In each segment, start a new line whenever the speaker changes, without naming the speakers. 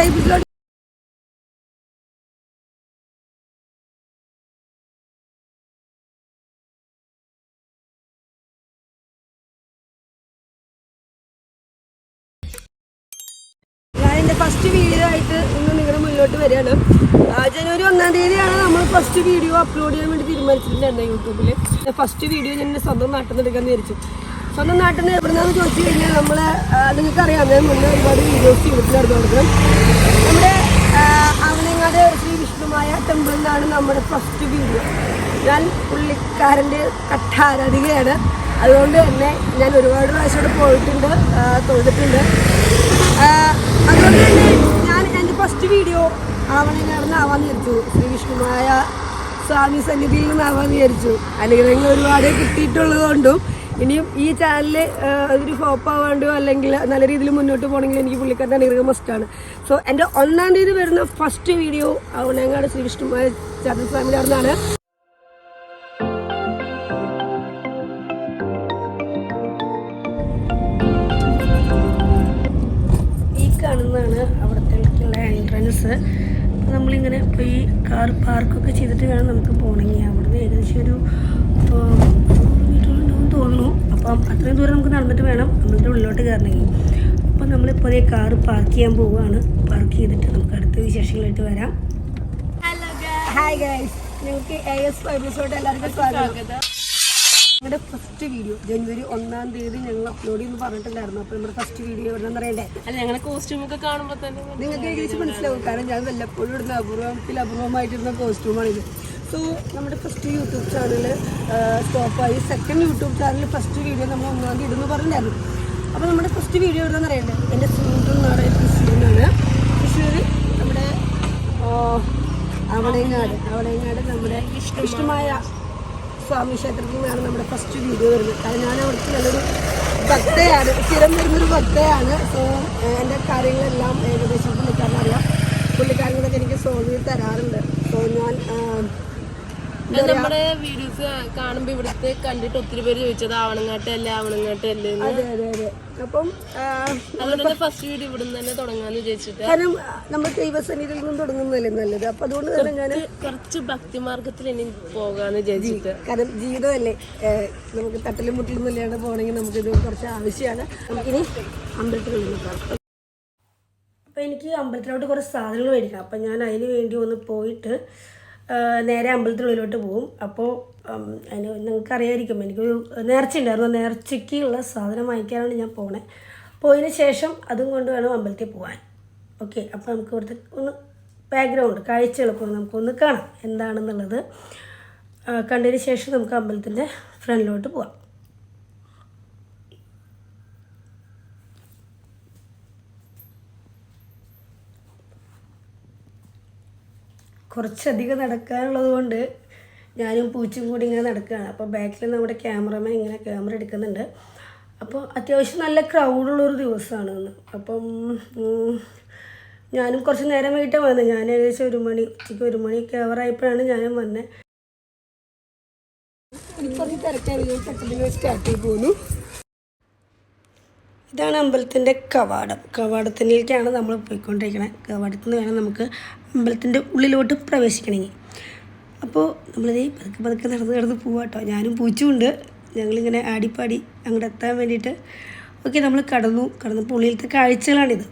Episode first video ആയിട്ട് ഇന്ന് നിങ്ങളുടെ മുന്നോട്ട് വരികയാണ്. ജനുവരി 1-ാം തീയതിയാണ് നമ്മൾ ഫസ്റ്റ് വീഡിയോ അപ്ലോഡ് ചെയ്യാൻ വേണ്ടി തീരുമാനിച്ചിട്ടുണ്ടായിരുന്നത് യൂട്യൂബിൽ. ഫസ്റ്റ് വീഡിയോ ഞാൻ എൻ്റെ സ്വന്തം നാട്ടിൽ നിന്ന് എടുക്കാമെന്ന് വിചാരിച്ചു. സ്വന്തം നാട്ടിൽ നിന്ന് എവിടുന്നാന്ന് ചോദിച്ചു കഴിഞ്ഞാൽ നമ്മൾ നിങ്ങൾക്കറിയാം മുന്നേ ഒരുപാട് വീഡിയോസ് യൂട്യൂബിലായിരുന്നു കൊടുക്കുന്നത്. നമ്മുടെ അവനങ്ങാട് ശ്രീ വിഷ്ണുമായ ടെമ്പിളിൽ നിന്നാണ് നമ്മുടെ ഫസ്റ്റ് വീഡിയോ. ഞാൻ പുള്ളിക്കാരൻ്റെ കട്ടാരാധികയാണ്. അതുകൊണ്ട് തന്നെ ഞാൻ ഒരുപാട് പ്രാവശ്യം പോയിട്ടുണ്ട്, തൊഴുതിട്ടുണ്ട്. അതുകൊണ്ട് തന്നെ ഞാൻ എൻ്റെ ഫസ്റ്റ് വീഡിയോ ആവണങ്ങാടുന്നാവാന്ന് വിചാരിച്ചു. ശ്രീ വിഷ്ണുമായ സ്വാമി സന്നിധിയിൽ നിന്നാവാന്ന് വിചാരിച്ചു. അനുഗ്രഹങ്ങൾ ഒരുപാട് കിട്ടിയിട്ടുള്ളത് കൊണ്ടും ഇനിയും ഈ ചാനലിൽ ഒരു ഫ്ലോപ്പ് ആവാണ്ടോ അല്ലെങ്കിൽ നല്ല രീതിയിൽ മുന്നോട്ട് പോകണമെങ്കിൽ എനിക്ക് പുള്ളിക്കാരൻ്റെ അനുഗ്രഹം മസ്റ്റാണ്. സോ എൻ്റെ 1-ാം തീയതി വരുന്ന ഫസ്റ്റ് വീഡിയോ ആവണങ്ങാട് ശ്രീ വിഷ്ണുമായ ചാത്തൻ സ്വാമിയുടെ അവിടെ നിന്നാണ്. കാണുന്നതാണ് അവിടത്തേക്കുള്ള എൻട്രൻസ്. നമ്മളിങ്ങനെ പോയി കാർ പാർക്കൊക്കെ ചെയ്തിട്ട് വേണം നമുക്ക് പോകണമെങ്കിൽ. അവിടുന്ന് ഏകദേശം ഒരു മീറ്റർ ഉണ്ടാവും തോന്നുന്നു. അപ്പം അത്രയും ദൂരം നമുക്ക് നടന്നിട്ട് വേണം നമ്മളുടെ ഉള്ളിലോട്ട് കയറണമെങ്കിൽ. അപ്പം നമ്മളിപ്പോൾ കാർ പാർക്ക് ചെയ്യാൻ പോവുകയാണ്. പാർക്ക് ചെയ്തിട്ട് നമുക്ക് അടുത്ത വിശേഷങ്ങളായിട്ട് വരാം. ഹായ് ഗൈസ്, നിങ്ങൾക്ക് AS എപ്പിസോഡ് എല്ലാവർക്കും സ്വാഗതം. ഞങ്ങളുടെ ഫസ്റ്റ് വീഡിയോ ജനുവരി 1-ാം തീയതി ഞങ്ങൾ അപ്ലോഡ് ചെയ്യുന്നു പറഞ്ഞിട്ടുണ്ടായിരുന്നു. അപ്പോൾ നമ്മുടെ ഫസ്റ്റ് വീഡിയോ എവിടെയെന്ന് അറിയണ്ടേ?
അല്ല, ഞങ്ങളുടെ കോസ്റ്റ്യൂമൊക്കെ കാണുമ്പോൾ തന്നെ
നിങ്ങൾക്ക് ഏകദേശം മനസ്സിലാവും. കാരണം ഞാൻ വല്ലപ്പോഴും ഇടുന്ന അപൂർവമായിട്ടിരുന്ന കോസ്റ്റ്യൂമാണിത്. സോ നമ്മുടെ ഫസ്റ്റ് യൂട്യൂബ് ചാനൽ സ്റ്റോപ്പായി. Second YouTube channel first video നമ്മൾ 1-ാം തീയതി ഇടുന്നു പറഞ്ഞിട്ടുണ്ടായിരുന്നു. അപ്പോൾ നമ്മുടെ ഫസ്റ്റ് വീഡിയോ എവിടെയെന്ന് അറിയണ്ടേ? എൻ്റെ സ്വന്തം നാട് തൃശ്ശൂരിനാണ്. തൃശ്ശൂർ നമ്മുടെ അവണയങ്ങാട് നമ്മുടെ ഇഷ്ടമായ സ്വാമി ക്ഷേത്രത്തിൽ നിന്നാണ് നമ്മുടെ ഫസ്റ്റ് വീഡിയോ വരുന്നത്. കാരണം ഞാൻ അവിടുത്തെ നല്ലൊരു ഭക്തയാണ്, സ്ഥിരം വരുന്നൊരു ഭക്തയാണ്. സോ എൻ്റെ കാര്യങ്ങളെല്ലാം ഏകദേശം പുള്ളിക്കാരനറിയാം. പുള്ളിക്കാരനൊക്കെ എനിക്ക് സോൾവ് ചെയ്ത് തരാറുണ്ട്. സോ ഞാൻ
നമ്മുടെ വീഡിയോസ് കാണുമ്പോൾ ഇവിടുത്തെ കണ്ടിട്ട് ഒത്തിരി പേര് ചോദിച്ചത് ആവണങ്ങാട്ടല്ലേ.
അതെ അതെ അതെ. അപ്പം
അതുകൊണ്ട് ഫസ്റ്റ് വീഡിയോ ഇവിടെ നിന്ന് തന്നെ തുടങ്ങാന്ന് വിചാരിച്ചിട്ട്.
കാരണം നമ്മൾ ദൈവസന്നിധിയിൽ നിന്നും തുടങ്ങുന്നതല്ലേ നല്ലത്. അപ്പം അതുകൊണ്ട് തന്നെ ഞാൻ
കുറച്ച് ഭക്തിമാർഗത്തിൽ ഇനി പോകാന്ന് വിചാരിച്ചിട്ട്.
കാരണം ജീവിതമല്ലേ, നമുക്ക് തട്ടലും മുട്ടലും ഇല്ലാണ്ട് പോകണമെങ്കിൽ നമുക്കിത് കുറച്ച് ആവശ്യമാണ്. നമുക്കിനി അമ്പലത്തിൽ നോക്കാം. അപ്പോൾ എനിക്ക് അമ്പലത്തിലോട്ട് കുറച്ച് സാധനങ്ങൾ മേടിക്കാം. അപ്പം ഞാൻ അതിന് വേണ്ടി ഒന്ന് പോയിട്ട് നേരെ അമ്പലത്തിനുള്ളിലോട്ട് പോകും. അപ്പോൾ അതിന് നിങ്ങൾക്കറിയായിരിക്കും, എനിക്കൊരു നേർച്ച ഉണ്ടായിരുന്നു. നേർച്ചയ്ക്കുള്ള സാധനം വാങ്ങിക്കാനാണ് ഞാൻ പോണേ. പോയതിന് ശേഷം അതും കൊണ്ട് വേണം അമ്പലത്തിൽ പോകാൻ. ഓക്കെ, അപ്പോൾ നമുക്ക് ഇവിടുത്തെ ഒന്ന് ബാക്ക്ഗ്രൗണ്ട് കാഴ്ചകളൊക്കെ നമുക്കൊന്ന് കാണാം എന്താണെന്നുള്ളത്. കണ്ടതിന് ശേഷം നമുക്ക് അമ്പലത്തിൻ്റെ ഫ്രണ്ടിലോട്ട് പോകാം. കുറച്ചധികം നടക്കാനുള്ളത് കൊണ്ട് ഞാനും പൂച്ചും കൂടി ഇങ്ങനെ നടക്കുകയാണ്. അപ്പോൾ ബാക്കിൽ നമ്മുടെ ക്യാമറമാൻ ഇങ്ങനെ ക്യാമറ എടുക്കുന്നുണ്ട്. അപ്പോൾ അത്യാവശ്യം നല്ല ക്രൗഡുള്ളൊരു ദിവസമാണ് ഇന്ന്. അപ്പം ഞാനും കുറച്ച് നേരം വൈകിട്ടാണ് വന്നത്. ഞാൻ ഏകദേശം ഉച്ചയ്ക്ക് 1 മണിയൊക്കെ ആവറായപ്പോഴാണ് ഞാനും വന്നത്. കുറച്ച് തിരക്കാണ്, പെട്ടെന്ന് സ്റ്റാർട്ട് ചെയ്ത് പോകുന്നു. ഇതാണ് അമ്പലത്തിൻ്റെ കവാടത്തിലേക്കാണ് നമ്മൾ പോയിക്കൊണ്ടിരിക്കുന്നത്. കവാടത്തിൽ നിന്ന് വേണം നമുക്ക് അമ്പലത്തിൻ്റെ ഉള്ളിലോട്ട് പ്രവേശിക്കണമെങ്കിൽ. അപ്പോൾ നമ്മളിത് പതുക്കെ നടന്ന് പോവാം കേട്ടോ. ഞാനും പൂച്ചുമുണ്ട്. ഞങ്ങളിങ്ങനെ ആടിപ്പാടി അങ്ങോട്ട് എത്താൻ വേണ്ടിയിട്ട്. ഓക്കെ, നമ്മൾ കടന്നപ്പോൾ ഉള്ളിലത്തെ കാഴ്ചകളാണിത്.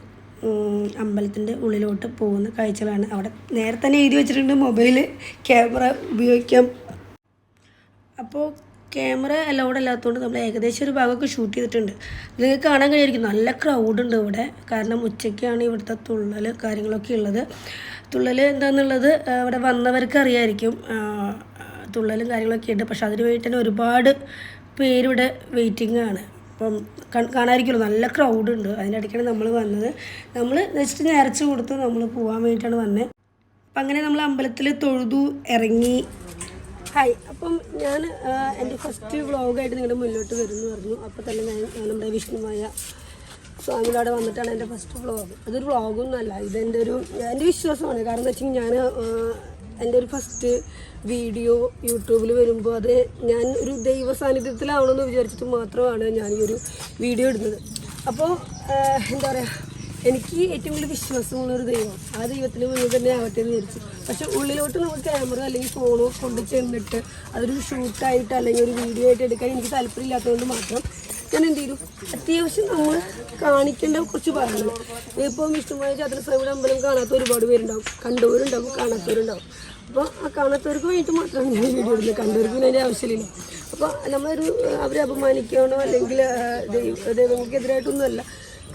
അമ്പലത്തിൻ്റെ ഉള്ളിലോട്ട് പോകുന്ന കാഴ്ചകളാണ്. അവിടെ നേരെ തന്നെ എഴുതി വെച്ചിട്ടുണ്ട് മൊബൈൽ ക്യാമറ ഉപയോഗിക്കാം. അപ്പോൾ ക്യാമറ അലൗഡ് അല്ലാത്തതുകൊണ്ട് നമ്മൾ ഏകദേശം ഒരു ഭാഗമൊക്കെ ഷൂട്ട് ചെയ്തിട്ടുണ്ട്. നിങ്ങൾക്ക് കാണാൻ കഴിയായിരിക്കും, നല്ല ക്രൗഡുണ്ട് ഇവിടെ. കാരണം ഉച്ചയ്ക്കാണ് ഇവിടുത്തെ തുള്ളൽ കാര്യങ്ങളൊക്കെ ഉള്ളത്. തുള്ളൽ എന്താണെന്നുള്ളത് ഇവിടെ വന്നവർക്ക് അറിയായിരിക്കും. തുള്ളലും കാര്യങ്ങളൊക്കെ ഉണ്ട്. പക്ഷെ അതിന് വേണ്ടി തന്നെ ഒരുപാട് പേരിവിടെ വെയിറ്റിംഗ് ആണ്. അപ്പം കാണാതിരിക്കുമല്ലോ, നല്ല ക്രൗഡുണ്ട്. അതിൻ്റെ ഇടയ്ക്കാണ് നമ്മൾ വന്നത്. നമ്മൾ നെക്സ്റ്റ് നേർച്ച കൊടുത്ത് നമ്മൾ പോകാൻ വേണ്ടിയിട്ടാണ് വന്നത്. അപ്പം അങ്ങനെ നമ്മൾ അമ്പലത്തിൽ തൊഴുതു ഇറങ്ങി. ഹായ്, അപ്പം ഞാൻ എൻ്റെ ഫസ്റ്റ് വ്ളോഗായിട്ട് നിങ്ങളുടെ മുന്നോട്ട് വരുമെന്ന് പറഞ്ഞു. അപ്പോൾ തന്നെ ഞാൻ നമ്മുടെ വിഷ്ണുമായ സ്വാമിയുടെ അവിടെ വന്നിട്ടാണ് എൻ്റെ ഫസ്റ്റ് വ്ളോഗ്. അതൊരു വ്ളോഗൊന്നുമല്ല, ഇതെൻ്റെ എൻ്റെ വിശ്വാസമാണ്. കാരണം എന്താ വെച്ചാൽ ഞാൻ എൻ്റെ ഒരു ഫസ്റ്റ് വീഡിയോ യൂട്യൂബിൽ വരുമ്പോൾ അത് ഞാൻ ഒരു ദൈവ സാന്നിധ്യത്തിലാവണമെന്ന് വിചാരിച്ചിട്ട് മാത്രമാണ് ഞാൻ ഈ ഒരു വീഡിയോ ഇടുന്നത്. അപ്പോൾ എന്താ പറയുക, എനിക്ക് ഏറ്റവും കൂടുതൽ വിശ്വാസമുള്ളൊരു ദൈവം, ആ ദൈവത്തിന് മുന്നിൽ തന്നെ ആവട്ടെ എന്ന് വിചാരിച്ചു. പക്ഷെ ഉള്ളിലോട്ട് നമുക്ക് ക്യാമറ അല്ലെങ്കിൽ ഫോണോ കൊണ്ട് ചെന്നിട്ട് അതൊരു ഷൂട്ടായിട്ട് അല്ലെങ്കിൽ ഒരു വീഡിയോ ആയിട്ട് എടുക്കാൻ എനിക്ക് താല്പര്യമില്ലാത്തതുകൊണ്ട് മാത്രം ഞാൻ എന്ത് ചെയ്തു, അത്യാവശ്യം നമ്മൾ കാണിക്കേണ്ട കുറച്ച് ഭാഗങ്ങൾ. ഇപ്പം ഇഷ്ടമായ ചാത്തനസ്വാമിയുടെ അമ്പലം കാണാത്ത ഒരുപാട് പേരുണ്ടാവും, കണ്ടവരുണ്ടാവും, കാണാത്തവരുണ്ടാവും. അപ്പോൾ ആ കാണാത്തവർക്ക് വേണ്ടിയിട്ട് മാത്രമാണ് ഞാൻ വീഡിയോ ഇടുന്നത്, കണ്ടവർക്ക് പിന്നെ അതിൻ്റെ ആവശ്യമില്ല. അപ്പോൾ നമ്മളൊരു അവരെ അപമാനിക്കാനോ അല്ലെങ്കിൽ ദൈവങ്ങൾക്കെതിരായിട്ടൊന്നുമല്ല.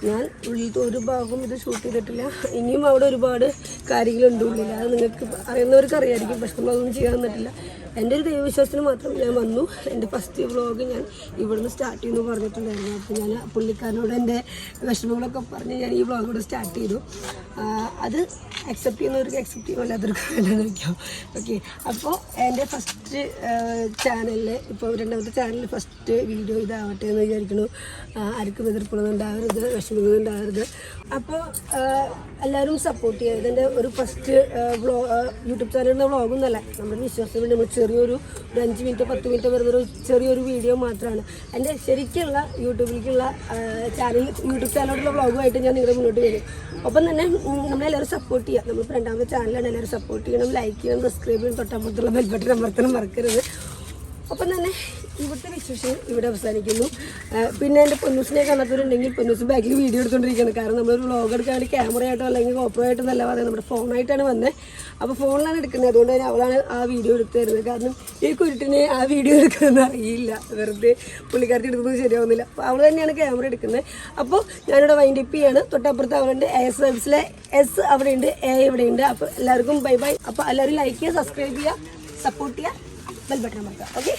ഞാൻ ഉള്ളിലത്തെ ഒരു ഭാഗം ഇത് ഷൂട്ട് ചെയ്തിട്ടില്ല. ഇനിയും അവിടെ ഒരുപാട് കാര്യങ്ങളുണ്ട് ഉള്ളിൽ, അത് നിങ്ങൾക്ക് അറിയുന്നവർക്ക് അറിയായിരിക്കും. പക്ഷെ നമ്മളതൊന്നും ചെയ്യാൻ തന്നിട്ടില്ല. എൻ്റെ ഒരു ദൈവവിശ്വാസത്തിന് മാത്രം ഞാൻ വന്നു. എൻ്റെ ഫസ്റ്റ് വ്ളോഗ് ഞാൻ ഇവിടുന്ന് സ്റ്റാർട്ട് ചെയ്യുന്നു പറഞ്ഞിട്ടുണ്ടായിരുന്നു. അപ്പോൾ ഞാൻ പുള്ളിക്കാരനോട് എൻ്റെ വിഷമങ്ങളൊക്കെ പറഞ്ഞ് ഞാൻ ഈ വ്ളോഗോട് സ്റ്റാർട്ട് ചെയ്തു. അത് അക്സെപ്റ്റ് ചെയ്യുന്നവർക്ക് അക്സെപ്റ്റ് ചെയ്യും, അല്ലാത്തവർക്ക് വേണ്ടെന്ന് വയ്ക്കാം. ഓക്കെ, അപ്പോൾ എൻ്റെ ഫസ്റ്റ് ചാനലിൽ ഇപ്പോൾ രണ്ടാമത്തെ ചാനലിൽ ഫസ്റ്റ് വീഡിയോ ഇതാവട്ടെ എന്ന് വിചാരിക്കുന്നു. ആർക്കും എതിർപ്പൊന്നും ഉണ്ടാവരുത്, വിഷമങ്ങളൊന്നും ഉണ്ടാവരുത്. അപ്പോൾ എല്ലാവരും സപ്പോർട്ട് ചെയ്യുക. ഇതെൻ്റെ ഒരു ഫസ്റ്റ് യൂട്യൂബ് ചാനലിൻ്റെ വ്ളോഗൊന്നുമല്ല, നമ്മുടെ വിശ്വാസത്തിന് വേണ്ടി നമ്മൾ ചെറിയൊരു 5 മിനിറ്റ് 10 മിനിറ്റ് വരുന്നൊരു ചെറിയൊരു വീഡിയോ മാത്രമാണ്. എൻ്റെ ശരിക്കുള്ള യൂട്യൂബിലേക്കുള്ള യൂട്യൂബ് ചാനലിലുള്ള വ്ളോഗുമായിട്ട് ഞാൻ നിങ്ങളുടെ മുന്നോട്ട് വരും. ഒപ്പം തന്നെ നമ്മളെല്ലാവരും സപ്പോർട്ട് ചെയ്യുക. നമ്മളിപ്പോൾ രണ്ടാമത്തെ ചാനലാണ്, എല്ലാവരും സപ്പോർട്ട് ചെയ്യണം, ലൈക്ക് ചെയ്യണം, സബ്സ്ക്രൈബ് ചെയ്യണം, തൊട്ടപ്പുറത്തുള്ള ബെൽ ബട്ടൺ അമർത്തണം മറക്കരുത്. ഒപ്പം തന്നെ ഇവിടുത്തെ വിശേഷം ഇവിടെ അവസാനിക്കുന്നു. പിന്നെ എൻ്റെ പൊന്നൂസിനെ കാണാത്തവരുണ്ടെങ്കിൽ പൊന്നൂസ് ബാക്കിൽ വീഡിയോ എടുത്തുകൊണ്ടിരിക്കുകയാണ്. കാരണം നമ്മളൊരു വ്ളോഗ് എടുക്കാൻ വേണ്ടി ക്യാമറയായിട്ടോ അല്ലെങ്കിൽ ഗോപ്രോ ആയിട്ടോ എന്നല്ല പറയുന്നത്, നമ്മുടെ ഫോണായിട്ടാണ് വന്നത്. അപ്പോൾ ഫോണിലാണ് എടുക്കുന്നത്, അതുകൊണ്ട് തന്നെ അവളാണ് ആ വീഡിയോ എടുത്തു തരുന്നത്. കാരണം ഈ കുരുട്ടിനെ ആ വീഡിയോ എടുക്കുന്നതെന്ന് അറിയില്ല, വെറുതെ പുള്ളിക്കാരത്തി എടുക്കുന്നത് ശരിയാവുന്നില്ല. അപ്പോൾ അവൾ തന്നെയാണ് ക്യാമറ എടുക്കുന്നത്. അപ്പോൾ ഞാനിവിടെ വൈൻഡ് അപ്പ് ചെയ്യാണ്. തൊട്ടപ്പുറത്ത് അവളുണ്ട് എസ് സർവീസിലെ എസ് അവിടെയുണ്ട്, എ ഇവിടെയുണ്ട്. അപ്പോൾ എല്ലാവർക്കും ബൈ ബൈ. അപ്പോൾ എല്ലാവരും ലൈക്ക് ചെയ്യുക, സബ്സ്ക്രൈബ് ചെയ്യുക, സപ്പോർട്ട് ചെയ്യുക, ബെൽ ബട്ടൺ അമർത്തുക. ഓക്കെ.